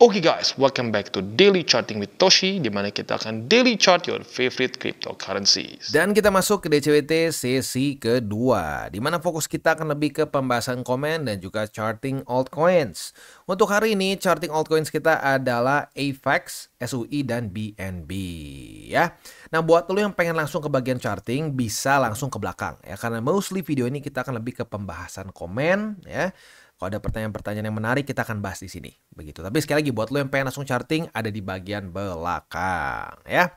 Oke guys, welcome back to Daily Charting with Toshi, di mana kita akan daily chart your favorite cryptocurrencies. Dan kita masuk ke DCWT sesi kedua, di mana fokus kita akan lebih ke pembahasan komen dan juga charting altcoins. Untuk hari ini, charting altcoins kita adalah AVAX, SUI, dan BNB. Ya. Nah, buat lo yang pengen langsung ke bagian charting, bisa langsung ke belakang. Ya, karena mostly video ini kita akan lebih ke pembahasan komen. Ya. Kalau ada pertanyaan-pertanyaan yang menarik, kita akan bahas di sini. Begitu. Tapi sekali lagi, buat lo yang pengen langsung charting, ada di bagian belakang. Ya.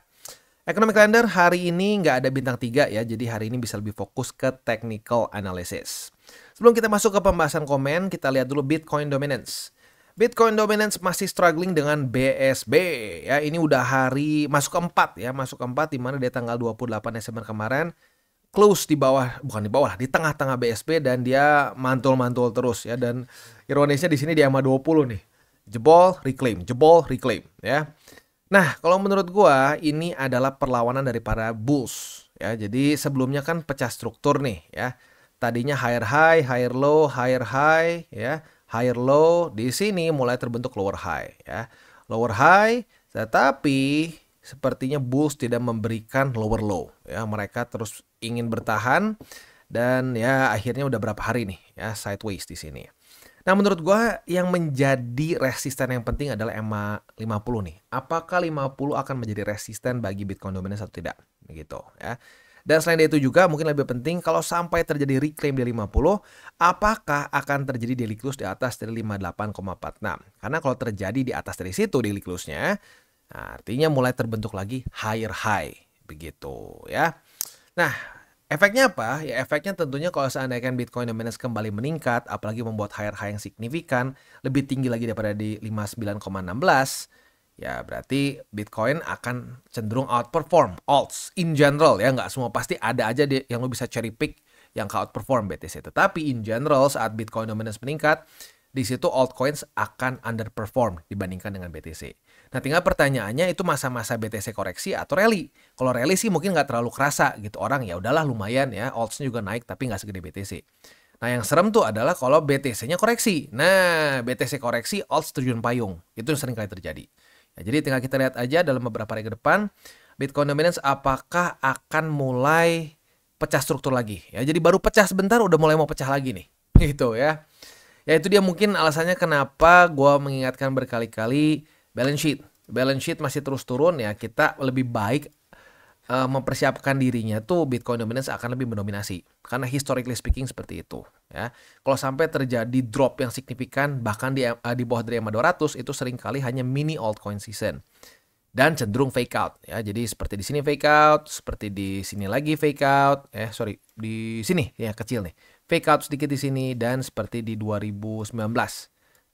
Economic calendar hari ini nggak ada bintang 3 ya, jadi hari ini bisa lebih fokus ke technical analysis. Sebelum kita masuk ke pembahasan komen, kita lihat dulu Bitcoin dominance. Bitcoin dominance masih struggling dengan BSB ya. Ini udah hari masuk keempat ya, masuk keempat di mana dia tanggal 28 Desember kemarin close di bawah, bukan di bawah, di tengah-tengah BSB dan dia mantul-mantul terus ya. Dan ironisnya di sini dia sama 20 nih. Jebol, reclaim ya. Nah, kalau menurut gua ini adalah perlawanan dari para bulls ya. Jadi sebelumnya kan pecah struktur nih ya. Tadinya higher high, higher low, higher high ya, higher low. Di sini mulai terbentuk lower high ya. Lower high, tetapi sepertinya bulls tidak memberikan lower low ya. Mereka terus ingin bertahan dan ya akhirnya udah berapa hari nih ya sideways di sini. Nah, menurut gua yang menjadi resisten yang penting adalah EMA 50 nih. Apakah 50 akan menjadi resisten bagi Bitcoin dominance atau tidak? Begitu ya. Dan selain itu juga mungkin lebih penting kalau sampai terjadi reclaim di 50, apakah akan terjadi daily close di atas dari 58,46? Karena kalau terjadi di atas dari situ daily close-nya, nah, artinya mulai terbentuk lagi higher high. Begitu ya. Nah, efeknya apa? Ya efeknya tentunya kalau seandainya Bitcoin dominance kembali meningkat, apalagi membuat higher high yang signifikan, lebih tinggi lagi daripada di 59,16, ya berarti Bitcoin akan cenderung outperform alts in general ya. Nggak semua, pasti ada aja yang lo bisa cherry pick yang outperform BTC. Tetapi in general saat Bitcoin dominance meningkat, di situ altcoins akan underperform dibandingkan dengan BTC. Nah, tinggal pertanyaannya itu masa-masa BTC koreksi atau rally. Kalau rally sih mungkin nggak terlalu kerasa gitu. Orang ya udahlah lumayan ya, altsnya juga naik tapi nggak segede BTC. Nah, yang serem tuh adalah kalau BTC-nya koreksi. Nah, BTC koreksi, alts terjun payung. Itu yang sering kali terjadi. Ya, jadi tinggal kita lihat aja dalam beberapa hari ke depan, Bitcoin dominance apakah akan mulai pecah struktur lagi. Ya, jadi baru pecah sebentar udah mulai mau pecah lagi nih. Gitu ya. Ya itu dia mungkin alasannya kenapa gue mengingatkan berkali-kali balance sheet. Balance sheet masih terus turun ya, kita lebih baik mempersiapkan dirinya tuh Bitcoin dominance akan lebih mendominasi. Karena historically speaking seperti itu ya. Kalau sampai terjadi drop yang signifikan bahkan di bawah dari EMA 200 itu seringkali hanya mini altcoin season. Dan cenderung fake out ya. Jadi seperti di sini fake out, seperti di sini lagi fake out. Di sini ya kecil nih. Fake out sedikit di sini dan seperti di 2019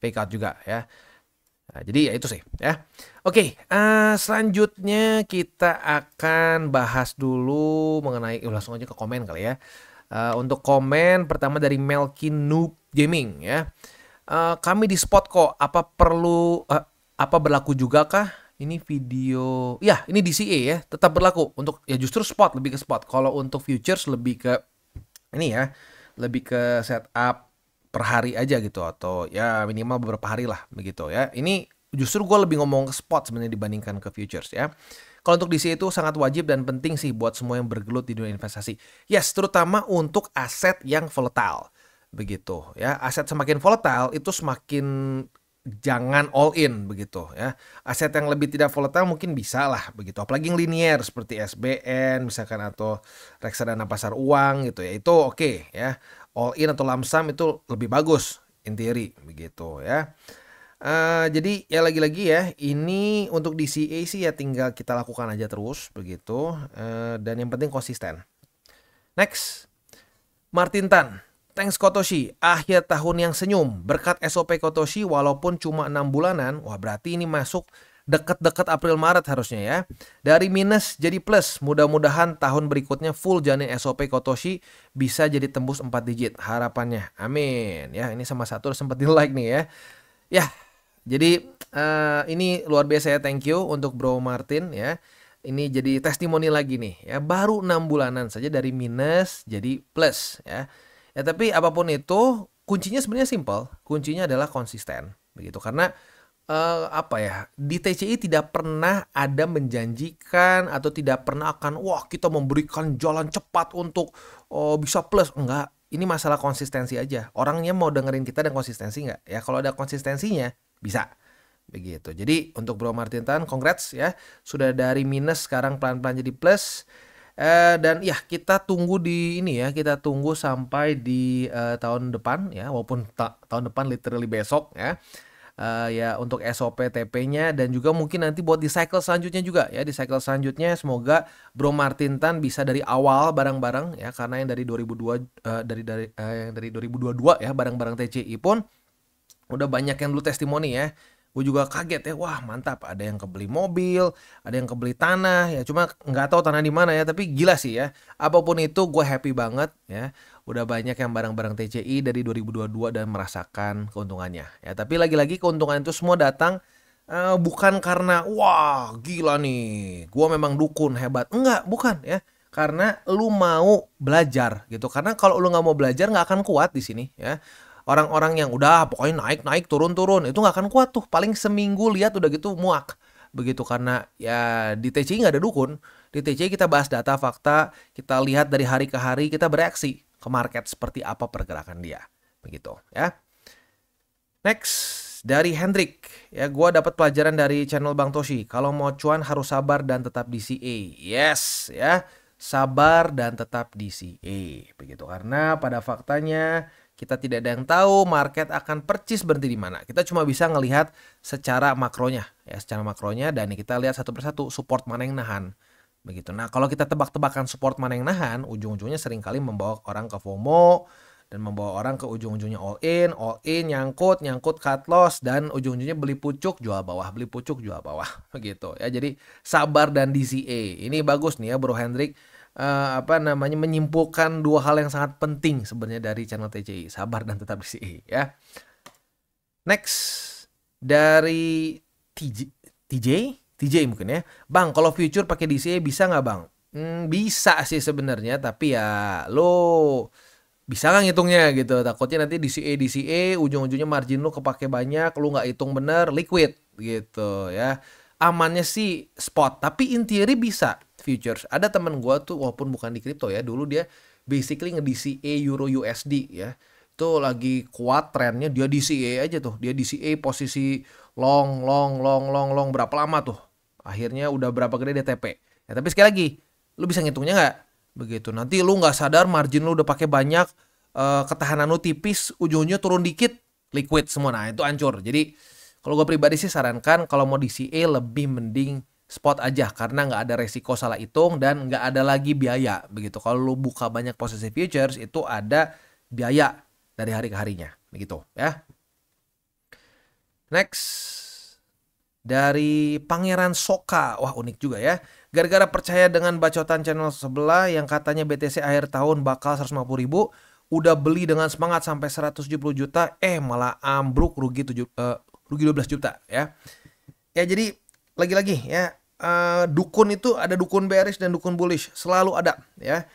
fake out juga ya. Nah, jadi ya itu sih ya. Oke, selanjutnya kita akan bahas dulu mengenai langsung aja ke komen kali ya. Untuk komen pertama dari Melkin Noob Gaming ya. Kami di spot kok, apa perlu apa berlaku juga kah? Ini video ya, ini DCA ya, tetap berlaku untuk ya justru spot, lebih ke spot. Kalau untuk futures lebih ke ini ya, lebih ke setup per hari aja gitu atau ya minimal beberapa hari lah begitu ya. Ini justru gue lebih ngomong ke spot sebenarnya dibandingkan ke futures ya. Kalau untuk DCA itu sangat wajib dan penting sih buat semua yang bergelut di dunia investasi. Yes, terutama untuk aset yang volatile. Begitu ya. Aset semakin volatile itu semakin jangan all in begitu ya. Aset yang lebih tidak volatile mungkin bisa lah begitu. Apalagi yang linear seperti SBN misalkan atau reksadana pasar uang gitu ya. Itu oke ya. All in atau lump sum itu lebih bagus in theory begitu ya. Jadi ya lagi-lagi ya, ini untuk DCA sih ya tinggal kita lakukan aja terus begitu. Dan yang penting konsisten. Next, Martin Tan. Thanks Kotoshi, akhir tahun yang senyum. Berkat SOP Kotoshi walaupun cuma 6 bulanan, wah berarti ini masuk deket-deket April Maret harusnya ya. Dari minus jadi plus, mudah-mudahan tahun berikutnya full janin SOP Kotoshi bisa jadi tembus 4 digit harapannya. Amin. Ya, ini sama satu sempat di like nih ya. Ya, jadi ini luar biasa ya, thank you untuk Bro Martin ya. Ini jadi testimoni lagi nih ya, baru 6 bulanan saja dari minus jadi plus ya. Ya tapi apapun itu kuncinya sebenarnya simple, kuncinya adalah konsisten begitu. Karena apa ya, di TCI tidak pernah ada menjanjikan atau tidak pernah akan, wah kita memberikan jalan cepat untuk bisa plus. Enggak, ini masalah konsistensi aja. Orangnya mau dengerin kita dan konsistensi nggak? Ya kalau ada konsistensinya, bisa. Begitu. Jadi untuk Bro Martin Tan, congrats ya. Sudah dari minus sekarang pelan-pelan jadi plus. Dan ya kita tunggu di ini ya, kita tunggu sampai di tahun depan ya, walaupun tahun depan literally besok ya. Ya untuk SOP TP-nya dan juga mungkin nanti buat di cycle selanjutnya juga ya, di cycle selanjutnya semoga Bro Martin Tan bisa dari awal barang-barang ya, karena yang dari 2002 yang dari 2022 ya barang-barang TCI pun udah banyak yang dulu testimoni ya. Gue juga kaget ya, wah mantap, ada yang kebeli mobil, ada yang kebeli tanah ya, cuma nggak tahu tanah di mana ya, tapi gila sih ya. Apapun itu gue happy banget ya, udah banyak yang barang-barang TCI dari 2022 dan merasakan keuntungannya ya. Tapi lagi-lagi keuntungan itu semua datang bukan karena wah gila nih, gue memang dukun hebat, enggak, bukan ya. Karena lu mau belajar gitu, karena kalau lu nggak mau belajar nggak akan kuat di sini ya. Orang-orang yang udah pokoknya naik turun itu nggak akan kuat tuh, paling seminggu lihat udah gitu muak begitu, karena ya di TCI nggak ada dukun. Di TCI kita bahas data fakta, kita lihat dari hari ke hari, kita bereaksi ke market seperti apa pergerakan dia begitu ya. Next dari Hendrik ya, gue dapat pelajaran dari channel Bang Toshi, kalau mau cuan harus sabar dan tetap DCA. Yes ya, sabar dan tetap DCA begitu, karena pada faktanya kita tidak ada yang tahu market akan percis berhenti di mana. Kita cuma bisa ngelihat secara makronya ya, secara makronya, dan kita lihat satu persatu support mana yang nahan begitu. Nah kalau kita tebak-tebakan support mana yang nahan, ujung-ujungnya seringkali membawa orang ke FOMO dan membawa orang ke ujung-ujungnya all in, nyangkut cut loss, dan ujung-ujungnya beli pucuk jual bawah, beli pucuk jual bawah begitu ya. Jadi sabar dan DCA ini bagus nih ya Bro Hendrik. Menyimpulkan dua hal yang sangat penting sebenarnya dari channel TCI, sabar dan tetap DCI ya. Next dari TJ mungkin ya, Bang kalau future pakai DCA bisa nggak Bang? Bisa sih sebenarnya, tapi ya lo bisa nggak ngitungnya gitu, takutnya nanti DCA ujung-ujungnya margin lo kepake banyak, lo nggak hitung bener, liquid gitu ya. Amannya sih spot, tapi in theory bisa futures. Ada temen gue tuh walaupun bukan di kripto ya, dulu dia basically nge-DCA Euro USD ya. Itu lagi kuat trennya, dia DCA aja tuh. Dia DCA posisi long berapa lama tuh. Akhirnya udah berapa gede DTP. Ya tapi sekali lagi, lu bisa ngitungnya nggak? Begitu. Nanti lu nggak sadar margin lu udah pakai banyak, ketahanan lu tipis, ujung-ujungnya turun dikit, liquid semua. Nah itu hancur. Jadi kalau gue pribadi sih sarankan kalau mau DCA lebih mending spot aja, karena nggak ada resiko salah hitung dan nggak ada lagi biaya begitu. Kalau lu buka banyak posisi futures itu ada biaya dari hari ke harinya begitu ya. Next dari Pangeran Soka, wah unik juga ya. Gara-gara percaya dengan bacotan channel sebelah yang katanya BTC akhir tahun bakal 150.000, udah beli dengan semangat sampai 170 juta, malah ambruk rugi 12 juta ya. Ya jadi lagi-lagi ya, dukun itu ada dukun bearish dan dukun bullish, selalu ada ya.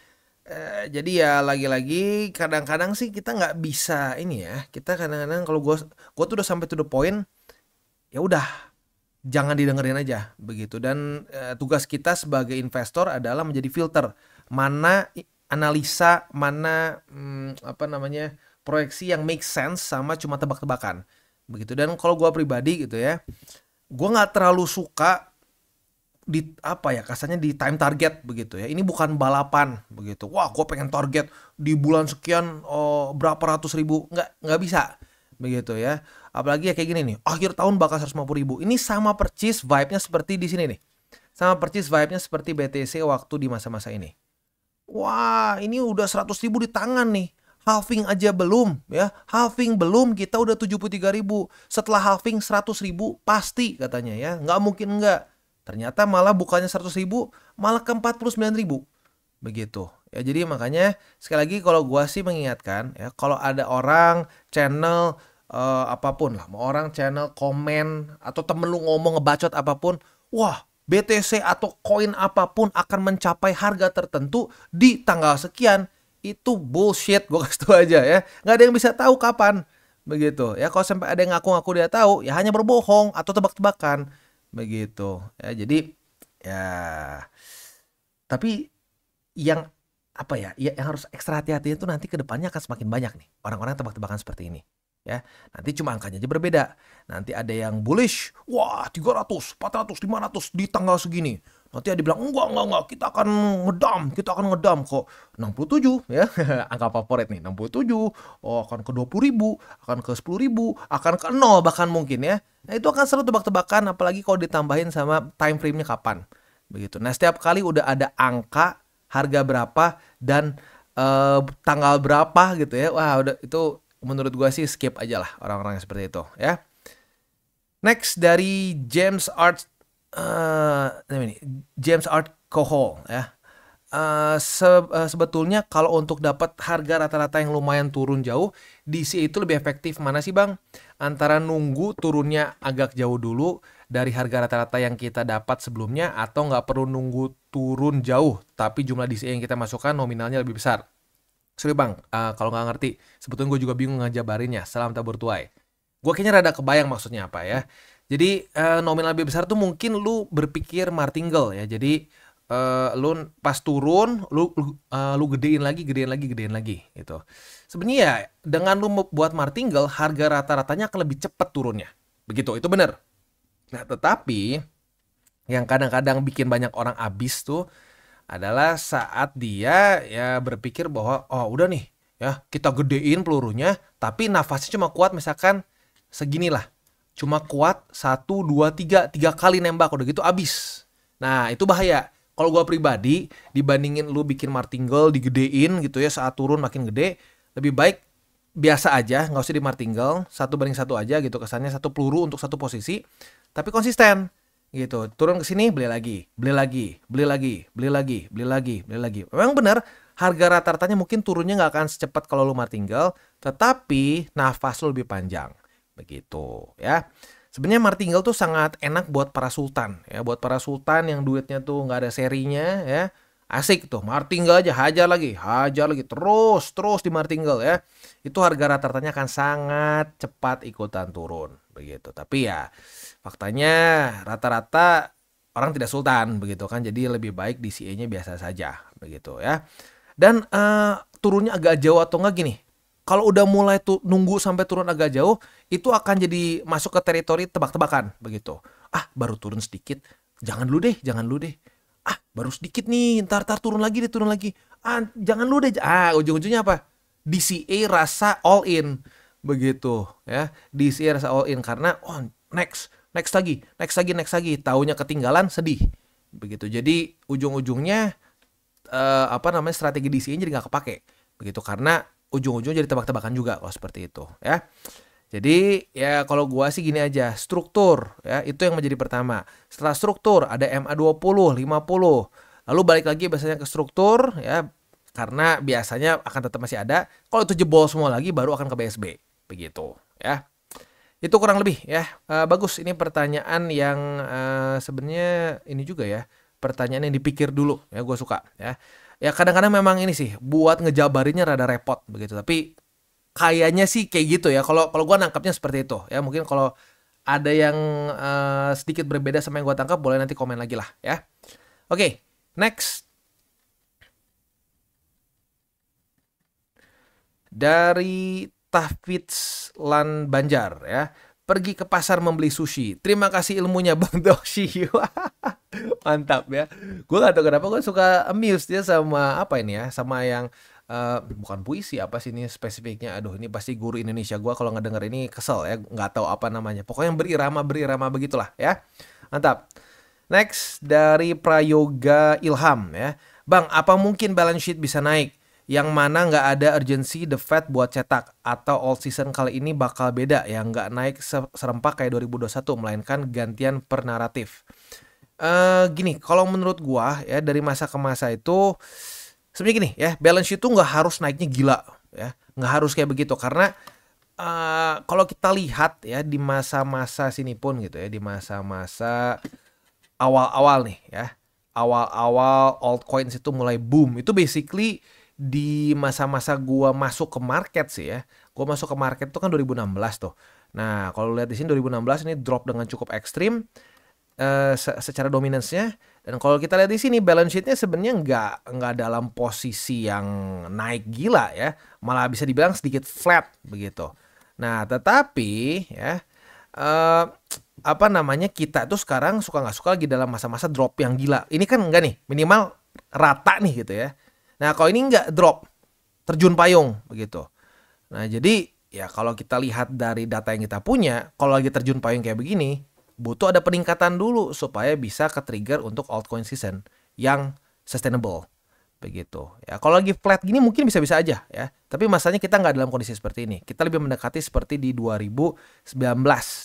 Jadi ya lagi-lagi kadang-kadang sih kita nggak bisa ini ya. Kita kadang-kadang kalau gue tuh udah sampai to the point, ya udah jangan didengerin aja begitu. Dan tugas kita sebagai investor adalah menjadi filter mana analisa, mana proyeksi yang make sense sama cuma tebak-tebakan begitu. Dan kalau gue pribadi gitu ya, gue nggak terlalu suka di kasarnya di time target begitu ya. Ini bukan balapan begitu. Wah gue pengen target di bulan sekian berapa ratus ribu, nggak bisa begitu ya. Apalagi ya kayak gini nih, akhir tahun bakal 150.000. Ini sama percis vibe-nya seperti di sini nih, sama percis vibe-nya seperti BTC waktu di masa-masa ini. Wah ini udah 100.000 di tangan nih, halving aja belum ya, halving belum kita udah 73.000. Setelah halving 100.000 pasti katanya ya, nggak mungkin enggak. Ternyata malah bukannya 100.000, malah ke 49.000 begitu ya. Jadi makanya sekali lagi kalau gua sih mengingatkan ya, kalau ada orang channel apapun lah, mau orang channel komen atau temen lu ngomong ngebacot apapun, wah BTC atau koin apapun akan mencapai harga tertentu di tanggal sekian, itu bullshit, gue kasih tau aja ya. Nggak ada yang bisa tahu kapan begitu. Ya kalau sampai ada yang ngaku-ngaku dia tahu, ya hanya berbohong atau tebak-tebakan, begitu. Ya jadi ya tapi yang apa ya, yang harus ekstra hati-hati itu nanti ke depannya akan semakin banyak nih orang-orang tebak-tebakan seperti ini. Ya, nanti cuma angkanya aja berbeda. Nanti ada yang bullish, wah 300, 400, 500 di tanggal segini. Nanti ada bilang enggak, kita akan ngedam kok 67 ya. Angka favorit nih 67, oh akan ke 20.000, akan ke 10.000, akan ke 0 bahkan mungkin ya. Nah, itu akan seru tebak-tebakan apalagi kalau ditambahin sama time frame-nya kapan. Begitu. Nah, setiap kali udah ada angka, harga berapa dan tanggal berapa gitu ya. Wah, udah itu menurut gua sih skip aja lah orang-orang yang seperti itu ya. Next dari James Art James Art Kohol ya. Sebetulnya kalau untuk dapat harga rata-rata yang lumayan turun jauh, DCA itu lebih efektif mana sih Bang? Antara nunggu turunnya agak jauh dulu dari harga rata-rata yang kita dapat sebelumnya atau nggak perlu nunggu turun jauh tapi jumlah DCA yang kita masukkan nominalnya lebih besar. Sorry Bang, kalau nggak ngerti, sebetulnya gue juga bingung ngajabarinnya. Salam tabur tuai. Gue kayaknya rada kebayang maksudnya apa ya. Jadi nominal lebih besar tuh mungkin lu berpikir martingale ya. Jadi lu pas turun, lu gedein lagi gitu. Sebenarnya ya dengan lu buat martingale, harga rata-ratanya akan lebih cepat turunnya. Begitu, itu benar. Nah, tetapi yang kadang-kadang bikin banyak orang abis tuh adalah saat dia ya berpikir bahwa oh udah nih ya kita gedein pelurunya tapi nafasnya cuma kuat misalkan seginilah. Cuma kuat 1, 2, 3 kali nembak udah gitu abis. Nah, itu bahaya. Kalau gua pribadi dibandingin lu bikin martingale digedein gitu ya saat turun makin gede, lebih baik biasa aja, nggak usah di martingale, 1:1 aja gitu kesannya, satu peluru untuk satu posisi, tapi konsisten gitu. Turun ke sini beli lagi. Memang benar harga rata-ratanya mungkin turunnya nggak akan secepat kalau lu martingale, tetapi nafas lu lebih panjang. Begitu ya. Sebenarnya martingale tuh sangat enak buat para sultan ya, buat para sultan yang duitnya tuh nggak ada serinya ya. Asik tuh, martingale aja, hajar lagi, terus di martingale ya. Itu harga rata-ratanya akan sangat cepat ikutan turun begitu. Tapi ya faktanya rata-rata orang tidak sultan begitu kan. Jadi lebih baik DCA-nya biasa saja begitu ya. Dan turunnya agak jauh atau enggak gini. Kalau udah mulai tuh nunggu sampai turun agak jauh, itu akan jadi masuk ke teritori tebak-tebakan begitu. Ah, baru turun sedikit, jangan dulu deh. Ah, baru sedikit nih, ntar turun lagi. Ah, jangan dulu deh. Ah, ujung-ujungnya apa? DCA rasa all in begitu ya. DCA rasa all in karena next lagi. Taunya ketinggalan, sedih. Begitu. Jadi ujung-ujungnya strategi DCA jadi nggak kepake. Begitu karena ujung-ujungnya jadi tebak-tebakan juga kalau seperti itu ya. Jadi ya kalau gua sih gini aja, struktur ya itu yang menjadi pertama. Setelah struktur ada MA20, 50. Lalu balik lagi biasanya ke struktur ya karena biasanya akan tetap masih ada. Kalau itu jebol semua lagi baru akan ke BSB begitu ya. Itu kurang lebih ya. Bagus ini pertanyaan yang sebenarnya ini juga ya. Pertanyaan yang dipikir dulu ya, gua suka ya. Ya kadang-kadang memang ini sih buat ngejabarinnya rada repot begitu. Tapi kayaknya sih kayak gitu ya. Kalau gue nangkapnya seperti itu ya. Mungkin kalau ada yang sedikit berbeda sama yang gue tangkap, boleh nanti komen lagi lah ya. Oke, next. Dari Tahfidz Lan Banjar ya. Pergi ke pasar membeli sushi. Terima kasih ilmunya Bang Doshi. Mantap ya. Gue gak tahu kenapa gue suka amused ya sama apa ini ya. Sama yang bukan puisi apa sih ini spesifiknya. Aduh ini pasti guru Indonesia gue kalau ngedenger ini kesel ya. Nggak tahu apa namanya. Pokoknya berirama begitulah ya. Mantap. Next dari Prayoga Ilham ya. Bang, apa mungkin balance sheet bisa naik? Yang mana nggak ada urgency the Fed buat cetak? Atau all season kali ini bakal beda ya? Nggak naik serempak kayak 2021. Melainkan gantian per naratif. Gini, kalau menurut gua ya dari masa ke masa itu sebenarnya gini ya, balance sheet tuh nggak harus naiknya gila ya, nggak harus kayak begitu karena kalau kita lihat ya di masa-masa sini pun gitu ya, di masa-masa awal-awal nih ya, awal-awal altcoins itu mulai boom, itu basically di masa-masa gua masuk ke market sih ya. Gue masuk ke market itu kan 2016 tuh. Nah, kalau lihat di sini 2016 ini drop dengan cukup ekstrim secara dominance-nya. Dan kalau kita lihat di sini balance sheet-nya sebenarnya nggak dalam posisi yang naik gila ya, malah bisa dibilang sedikit flat begitu. Nah, tetapi ya kita tuh sekarang suka nggak suka lagi dalam masa-masa drop yang gila. Ini kan enggak nih, minimal rata nih gitu ya. Nah, kalau ini enggak drop, terjun payung begitu. Nah, jadi ya kalau kita lihat dari data yang kita punya, kalau lagi terjun payung kayak begini, butuh ada peningkatan dulu supaya bisa ke-trigger untuk altcoin season yang sustainable. Begitu ya. Kalau lagi flat gini mungkin bisa-bisa aja ya. Tapi masalahnya kita nggak dalam kondisi seperti ini. Kita lebih mendekati seperti di 2019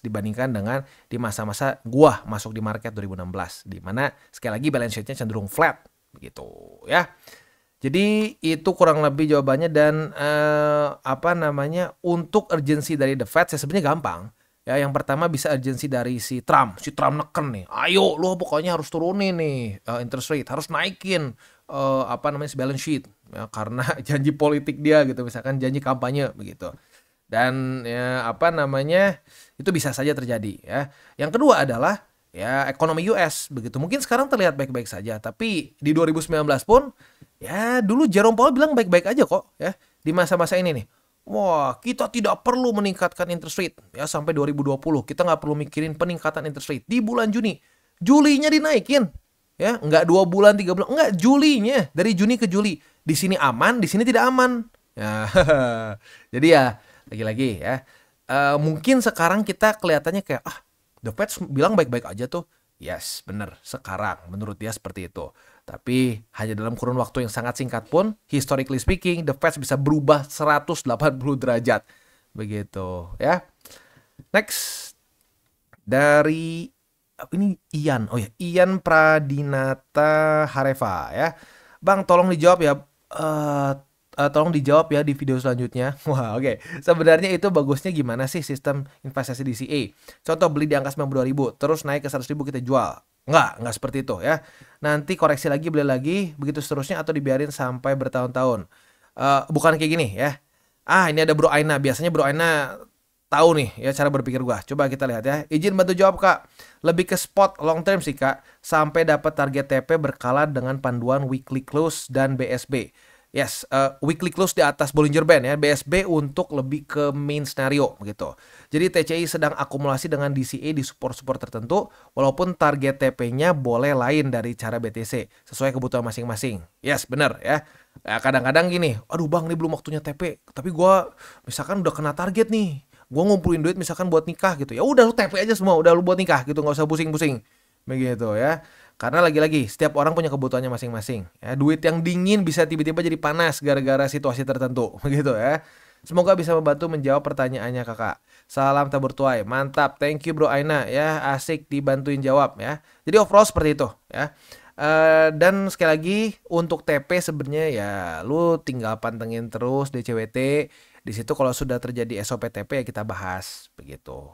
dibandingkan dengan di masa-masa gua masuk di market 2016, di mana sekali lagi balance sheet-nya cenderung flat begitu ya. Jadi itu kurang lebih jawabannya. Dan untuk urgensi dari the Fed sebenarnya gampang. Ya, yang pertama bisa urgensi dari si Trump. Si Trump neken nih, ayo lo pokoknya harus turunin nih interest rate, harus naikin balance sheet ya, karena janji politik dia gitu, misalkan janji kampanye begitu. Dan ya itu bisa saja terjadi ya. Yang kedua adalah ya ekonomi US begitu. Mungkin sekarang terlihat baik-baik saja, tapi di 2019 pun ya dulu Jerome Powell bilang baik-baik aja kok ya. Di masa-masa ini nih, wah, kita tidak perlu meningkatkan interest rate ya sampai 2020. Kita nggak perlu mikirin peningkatan interest rate di bulan Juni. Julinya dinaikin. Ya, nggak 2 bulan, 3 bulan. Nggak, Julinya. Dari Juni ke Juli. Di sini aman, di sini tidak aman. Ya, jadi ya, lagi-lagi ya. Mungkin sekarang kita kelihatannya kayak, The Fed bilang baik-baik aja tuh. Yes, bener. Sekarang menurut dia seperti itu. Tapi hanya dalam kurun waktu yang sangat singkat pun, historically speaking, the Fed bisa berubah 180 derajat. Begitu ya. Next. Dari ini Ian. Oh ya, Ian Pradinata Hareva ya. Bang, tolong dijawab ya. Tolong dijawab ya di video selanjutnya. Wah, oke. Sebenarnya itu bagusnya gimana sih sistem investasi DCA? Contoh beli di angka 92.000, terus naik ke 100.000 kita jual. Enggak seperti itu ya. Nanti koreksi lagi, beli lagi, begitu seterusnya, atau dibiarin sampai bertahun-tahun. Bukan kayak gini ya. Ini ada Bro Aina. Biasanya Bro Aina tahu nih ya cara berpikir gua. Coba kita lihat ya. Izin bantu jawab, Kak. Lebih ke spot long term sih, Kak. Sampai dapat target TP berkala dengan panduan weekly close dan BSB. Yes, weekly close di atas Bollinger Band ya, BSB untuk lebih ke main scenario begitu. Jadi TCI sedang akumulasi dengan DCA di support-support tertentu, walaupun target TP-nya boleh lain dari cara BTC, sesuai kebutuhan masing-masing. Yes, benar ya. Kadang-kadang gini, aduh bang, ini belum waktunya TP, tapi gua misalkan udah kena target nih, gua ngumpulin duit misalkan buat nikah gitu. Ya udah lu TP aja semua, udah lu buat nikah gitu, nggak usah pusing-pusing. Begitu ya. Karena lagi-lagi setiap orang punya kebutuhannya masing-masing. Ya, duit yang dingin bisa tiba-tiba jadi panas gara-gara situasi tertentu, begitu ya. Semoga bisa membantu menjawab pertanyaannya kakak. Salam tabur tuai, mantap, thank you Bro Aina ya, asik dibantuin jawab ya. Jadi overall seperti itu ya. Dan sekali lagi untuk TP sebenarnya ya lu tinggal pantengin terus DCWT. Di situ kalau sudah terjadi SOP TP ya kita bahas begitu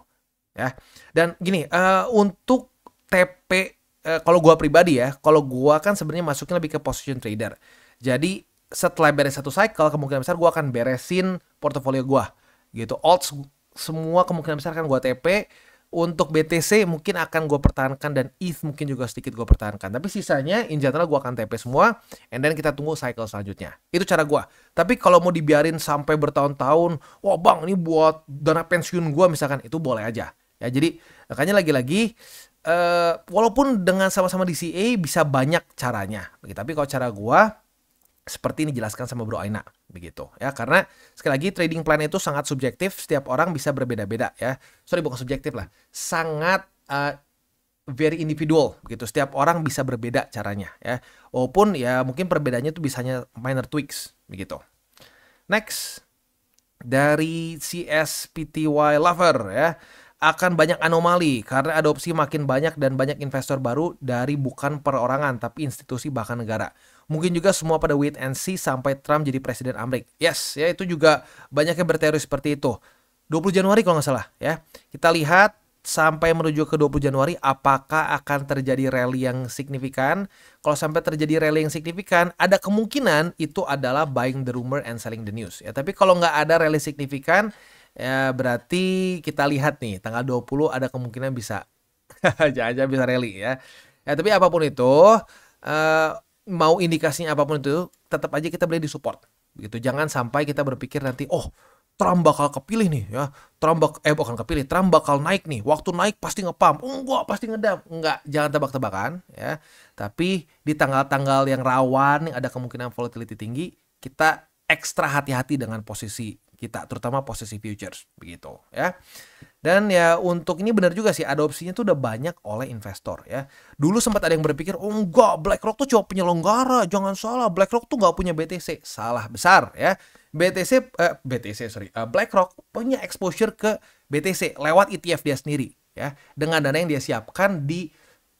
ya. Dan gini, untuk TP kalau gua pribadi ya, kalau gua kan sebenarnya masuknya lebih ke position trader. Jadi setelah beres satu cycle, kemungkinan besar gua akan beresin portofolio gua gitu. Alts semua kemungkinan besar kan gua TP. Untuk BTC mungkin akan gue pertahankan, dan ETH mungkin juga sedikit gue pertahankan. Tapi sisanya in general gue akan TP semua, and then kita tunggu cycle selanjutnya. Itu cara gue. Tapi kalau mau dibiarin sampai bertahun-tahun, wah bang ini buat dana pensiun gue misalkan, itu boleh aja. Ya jadi makanya lagi-lagi walaupun dengan sama-sama DCA bisa banyak caranya. Tapi kalau cara gue seperti ini dijelaskan sama Bro Aina begitu ya, karena sekali lagi trading plan itu sangat subjektif, setiap orang bisa berbeda-beda ya. Sorry, bukan subjektif lah, sangat very individual begitu. Setiap orang bisa berbeda caranya ya, walaupun ya mungkin perbedaannya itu bisanya minor tweaks begitu. Next dari CSPTY Lover ya, akan banyak anomali karena adopsi makin banyak dan banyak investor baru dari bukan perorangan tapi institusi bahkan negara. Mungkin juga semua pada wait and see sampai Trump jadi presiden Amerika. Yes, ya itu juga banyak yang berteori seperti itu. 20 Januari kalau nggak salah ya. Kita lihat sampai menuju ke 20 Januari apakah akan terjadi rally yang signifikan. Kalau sampai terjadi rally yang signifikan, ada kemungkinan itu adalah buying the rumor and selling the news. Ya, tapi kalau nggak ada rally signifikan, ya berarti kita lihat nih tanggal 20 ada kemungkinan bisa jangan-jangan bisa rally ya. Ya tapi apapun itu, mau indikasinya apapun itu, tetap aja kita beli di support. Begitu. Jangan sampai kita berpikir nanti, oh Trump bakal kepilih nih ya. Bukan kepilih, Trump bakal naik nih. Waktu naik pasti ngepump. Enggak, pasti ngedam. Enggak, jangan tebak-tebakan ya. Tapi di tanggal-tanggal yang rawan, yang ada kemungkinan volatility tinggi, kita ekstra hati-hati dengan posisi kita, terutama posisi futures begitu ya. Dan ya untuk ini benar juga sih, adopsinya tuh udah banyak oleh investor ya. Dulu sempat ada yang berpikir, oh enggak, BlackRock tuh cuma penyelenggara, jangan salah, BlackRock tuh nggak punya BTC. Salah besar ya. BlackRock punya exposure ke BTC lewat ETF dia sendiri ya, dengan dana yang dia siapkan di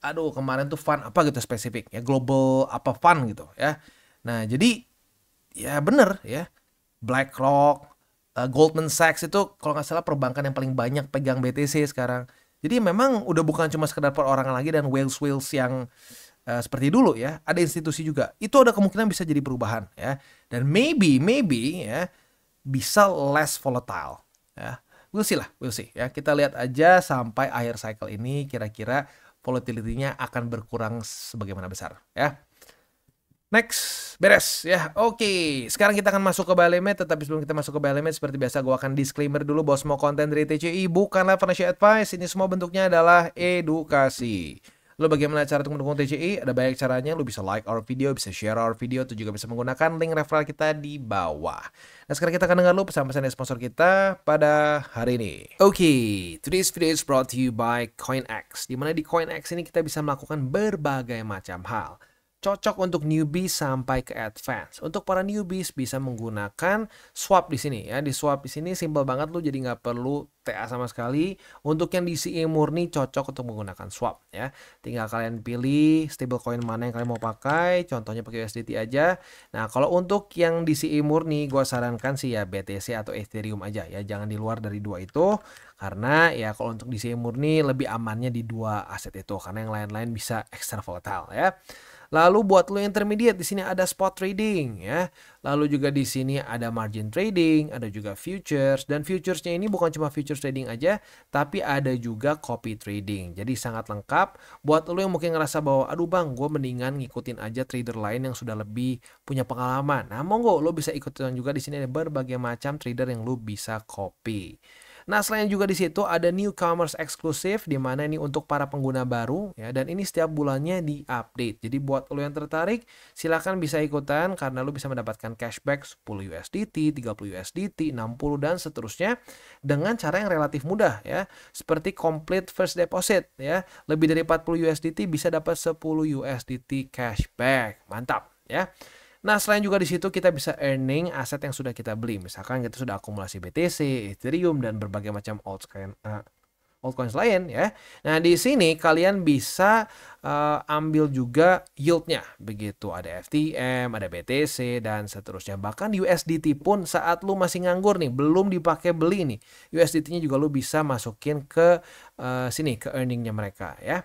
kemarin tuh fund apa gitu spesifik ya, global apa fund gitu ya. Nah jadi ya bener ya, BlackRock, Goldman Sachs itu kalau nggak salah perbankan yang paling banyak pegang BTC sekarang. Jadi memang udah bukan cuma sekedar perorangan lagi dan whales yang seperti dulu ya, ada institusi juga. Itu ada kemungkinan bisa jadi perubahan ya. Dan maybe ya bisa less volatile ya. We'll see ya. Kita lihat aja sampai akhir cycle ini kira-kira volatility-nya akan berkurang sebagaimana besar ya. Next, beres ya. Oke, sekarang kita akan masuk ke buy limit. Tetapi sebelum kita masuk ke buy limit, seperti biasa gue akan disclaimer dulu bahwa semua konten dari TCI bukanlah financial advice. Ini semua bentuknya adalah edukasi. Lo bagaimana cara untuk mendukung TCI? Ada banyak caranya. Lo bisa like our video, bisa share our video, atau juga bisa menggunakan link referral kita di bawah. Nah sekarang kita akan dengar lo pesan-pesan dari sponsor kita pada hari ini. Oke, today's video is brought to you by CoinX. Dimana di CoinX ini kita bisa melakukan berbagai macam hal. Cocok untuk newbies sampai ke advance. Untuk para newbies bisa menggunakan swap di sini ya. Di swap di sini simple banget, lu jadi nggak perlu TA sama sekali. Untuk yang DCA murni cocok untuk menggunakan swap ya. Tinggal kalian pilih stablecoin mana yang kalian mau pakai. Contohnya pakai USDT aja. Nah kalau untuk yang DCA murni, gue sarankan sih ya BTC atau Ethereum aja ya. Jangan di luar dari dua itu. Karena ya kalau untuk DCA murni lebih amannya di dua aset itu. Karena yang lain-lain bisa extra volatile ya. Lalu buat lo intermediate di sini ada spot trading ya. Lalu juga di sini ada margin trading, ada juga futures, dan futuresnya ini bukan cuma futures trading aja, tapi ada juga copy trading. Jadi sangat lengkap buat lo yang mungkin ngerasa bahwa aduh bang, gue mendingan ngikutin aja trader lain yang sudah lebih punya pengalaman. Nah, monggo lo bisa ikutin juga di sini ada berbagai macam trader yang lo bisa copy. Nah, selain juga di situ ada newcomers eksklusif di mana ini untuk para pengguna baru ya, dan ini setiap bulannya di-update. Jadi buat lo yang tertarik silakan bisa ikutan karena lo bisa mendapatkan cashback 10 USDT, 30 USDT, 60 dan seterusnya dengan cara yang relatif mudah ya. Seperti complete first deposit ya. Lebih dari 40 USDT bisa dapat 10 USDT cashback. Mantap ya. Nah, selain juga di situ kita bisa earning aset yang sudah kita beli. Misalkan kita sudah akumulasi BTC, Ethereum, dan berbagai macam altcoins lain ya. Nah, di sini kalian bisa ambil juga yieldnya. Begitu, ada FTM, ada BTC, dan seterusnya. Bahkan USDT pun saat lu masih nganggur nih, belum dipakai beli nih, USDT-nya juga lu bisa masukin ke sini, ke earningnya mereka ya.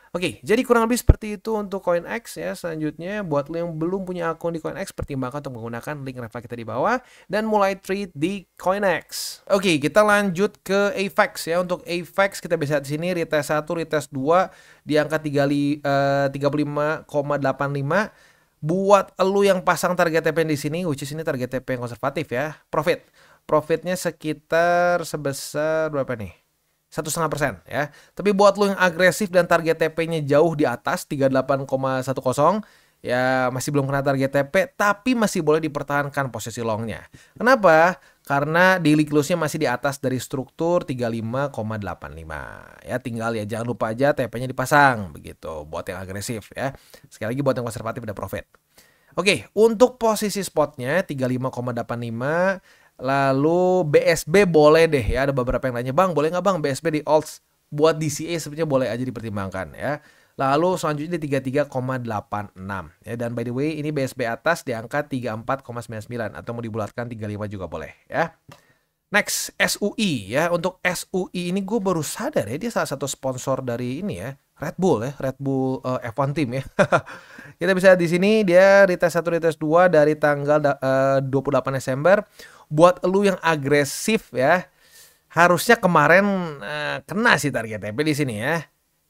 Oke, jadi kurang lebih seperti itu untuk CoinX ya. Selanjutnya, buat lo yang belum punya akun di CoinX, pertimbangkan untuk menggunakan link referral kita di bawah dan mulai trade di CoinX. Oke, kita lanjut ke AVAX ya. Untuk AVAX kita bisa di sini retest 1, retest 2 di angka 35,85. Buat lo yang pasang target TP di sini, which is ini target TP yang konservatif ya. Profitnya sekitar sebesar berapa nih? 1,5% ya. Tapi buat lo yang agresif dan target TP-nya jauh di atas 38,10 ya masih belum kena target TP, tapi masih boleh dipertahankan posisi longnya. Kenapa? Karena daily close-nya masih di atas dari struktur 35,85 ya. Tinggal ya jangan lupa aja TP-nya dipasang begitu buat yang agresif ya. Sekali lagi buat yang konservatif ada profit. Oke, untuk posisi spotnya 35,85. Lalu BSB boleh deh ya, ada beberapa yang nanya bang boleh nggak bang BSB di alts buat DCA sebenarnya boleh aja dipertimbangkan ya. Lalu selanjutnya di 33,86 ya, dan by the way ini BSB atas di angka 34,99 atau mau dibulatkan 35 juga boleh ya. Next, SUI ya. Untuk SUI ini gue baru sadar ya, dia salah satu sponsor dari ini ya, Red Bull ya, Red Bull F1 Team ya. Kita bisa di sini dia retest 1 retest 2 dari tanggal 28 Desember. Buat lu yang agresif ya, harusnya kemarin kena sih target TP di sini ya.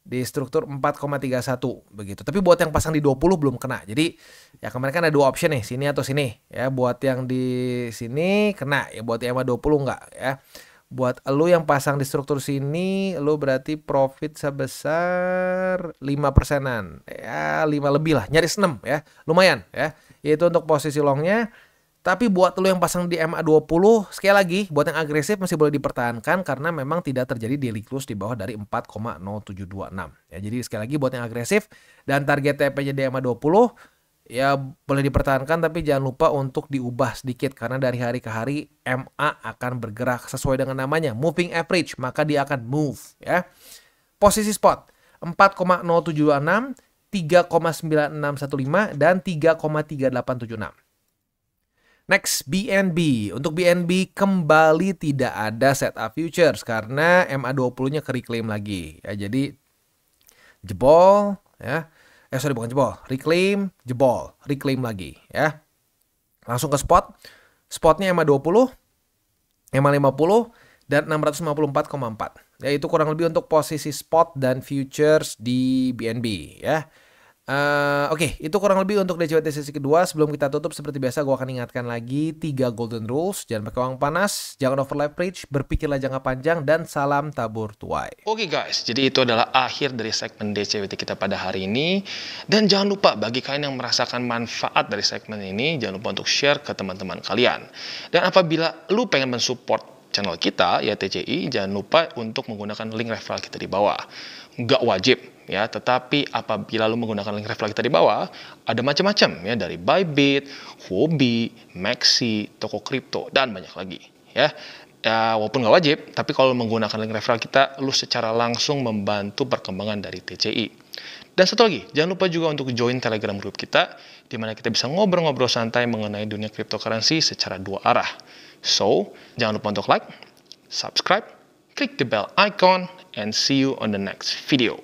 Di struktur 4,31 begitu. Tapi buat yang pasang di 20 belum kena. Jadi ya kemarin kan ada dua option nih, sini atau sini ya. Buat yang di sini kena ya, buat yang 20 enggak ya. Buat lu yang pasang di struktur sini, lu berarti profit sebesar 5%-an. Ya 5 lebih lah, nyaris 6 ya. Lumayan ya. Itu untuk posisi longnya. Tapi buat lo yang pasang di MA20, sekali lagi, buat yang agresif masih boleh dipertahankan karena memang tidak terjadi daily close di bawah dari 4,0726. Ya, jadi sekali lagi buat yang agresif dan target TP-nya di MA20, ya boleh dipertahankan tapi jangan lupa untuk diubah sedikit karena dari hari ke hari MA akan bergerak sesuai dengan namanya, moving average, maka dia akan move ya. Posisi spot 4,0726, 3,9615 dan 3,3876. Next, BNB. Untuk BNB kembali tidak ada setup futures karena MA20-nya ke reclaim lagi. Ya, jadi jebol ya. Bukan jebol, reclaim, jebol, reclaim lagi ya. Langsung ke spot. Spotnya MA20, MA50 dan 654,4. Ya, itu kurang lebih untuk posisi spot dan futures di BNB ya. Oke, itu kurang lebih untuk DCWT sesi kedua. Sebelum kita tutup, seperti biasa gue akan ingatkan lagi 3 golden rules. Jangan pakai uang panas, jangan over leverage, berpikirlah jangka panjang, dan salam tabur tuai. Oke guys, jadi itu adalah akhir dari segmen DCWT kita pada hari ini. Dan jangan lupa, bagi kalian yang merasakan manfaat dari segmen ini, jangan lupa untuk share ke teman-teman kalian. Dan apabila lu pengen mensupport channel kita, ya TCI, jangan lupa untuk menggunakan link referral kita di bawah. Nggak wajib ya, tetapi apabila lu menggunakan link referral kita di bawah, ada macam-macam ya, dari Bybit, Huobi, Maxi, toko kripto, dan banyak lagi ya. Ya, walaupun nggak wajib, tapi kalau menggunakan link referral kita, lu secara langsung membantu perkembangan dari TCI. Dan satu lagi, jangan lupa juga untuk join Telegram group kita, di mana kita bisa ngobrol-ngobrol santai mengenai dunia cryptocurrency secara dua arah. So, jangan lupa untuk like, subscribe, click the bell icon, and see you on the next video.